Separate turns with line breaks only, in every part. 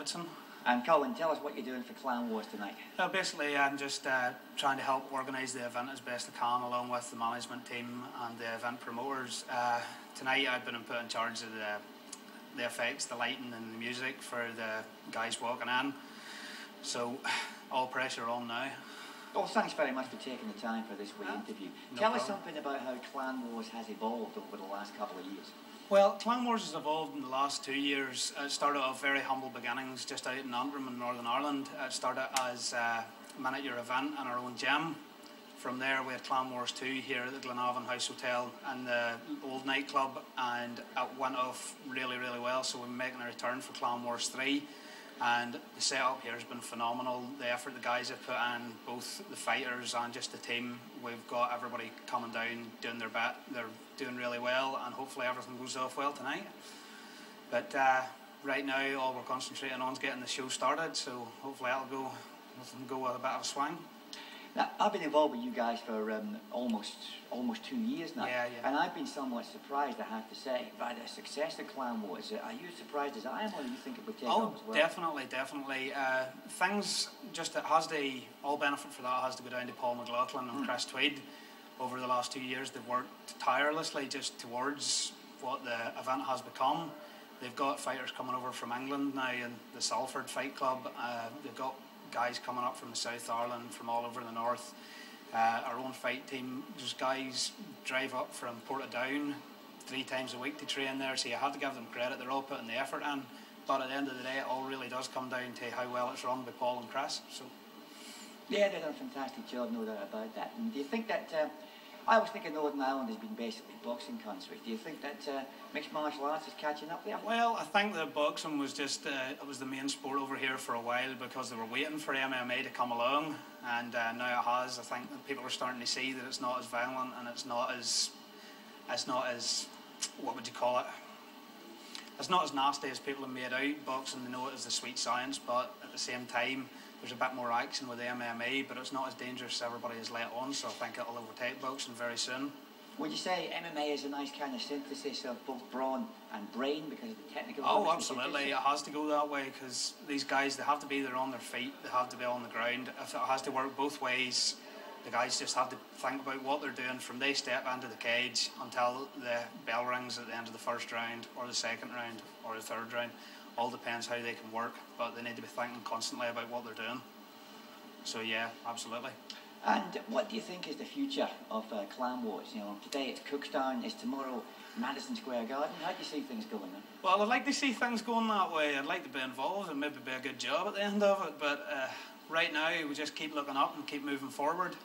Davidson.
And Colin, tell us what you're doing for Clan Wars tonight.
Basically, I'm just trying to help organise the event as best I can, along with the management team and the event promoters. Tonight, I've been put in charge of the effects, the lighting, and the music for the guys walking in. So, all pressure on now.
Well, thanks very much for taking the time for this wee interview. Tell us something about how Clan Wars has evolved over the last couple of years.
Well, Clan Wars has evolved in the last 2 years. It started off very humble beginnings, just out in Antrim in Northern Ireland. It started as a miniature event in our own gym. From there, we had Clan Wars 2 here at the Glenavon House Hotel and the old nightclub, and it went off really, really well. So we're making a return for Clan Wars 3. And the setup here has been phenomenal. The effort the guys have put in, both the fighters and just the team. We've got everybody coming down, doing their bit. They're doing really well, and hopefully everything goes off well tonight. But right now, all we're concentrating on is getting the show started. So hopefully that'll go with a bit of a swing.
Now, I've been involved with you guys for almost 2 years now, and I've been somewhat surprised, I have to say, by the success of Clan Wars. Are you as surprised as I am, or do you think it would take off as well?
Definitely. Things just, it has to, all benefit for that has to go down to Paul McLaughlin and Chris Tweed. Over the last 2 years, they've worked tirelessly just towards what the event has become. They've got fighters coming over from England now in the Salford Fight Club. They've got guys coming up from the South Ireland, from all over the north. Our own fight team, there's guys drive up from Portadown 3 times a week to train there, so you have to give them credit. They're all putting the effort in, but at the end of the day, it all really does come down to how well it's run by Paul and Chris. So,
yeah, they've done a fantastic job, no doubt about that. And do you think that, I was thinking Northern Ireland has been basically boxing country. Do you think that mixed martial arts is catching up there?
Well, I think that boxing was just, it was the main sport over here for a while because they were waiting for MMA to come along, and now it has. I think that people are starting to see that it's not as violent and it's not as, what would you call it? It's not as nasty as people have made out. Boxing, they know it as the sweet science, but at the same time, there's a bit more action with the MMA, but it's not as dangerous as everybody has let on, so I think it'll overtake boxing very soon.
Would you say MMA is a nice kind of synthesis of both brawn and brain because of the technical?
Oh, absolutely. It has to go that way because these guys, they have to be there on their feet, they have to be on the ground. If it has to work both ways, the guys just have to think about what they're doing from they step into the cage until the bell rings at the end of the first round or the second round or the third round. All depends how they can work, but they need to be thinking constantly about what they're doing. So yeah, absolutely.
And what do you think is the future of Clan Wars? You know, today it's Cookstown, it's tomorrow Madison Square Garden. How do you see things going then? Well,
I'd like to see things going that way. I'd like to be involved and maybe be a good job at the end of it, but right now we just keep looking up and keep moving forward.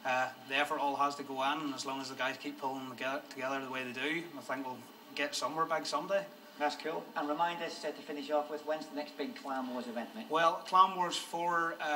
The effort all has to go in, and as long as the guys keep pulling together the way they do, I think we'll get somewhere big someday.
That's cool. And remind us to finish off with, when's the next big Clan Wars event, mate?
Well, Clan Wars 4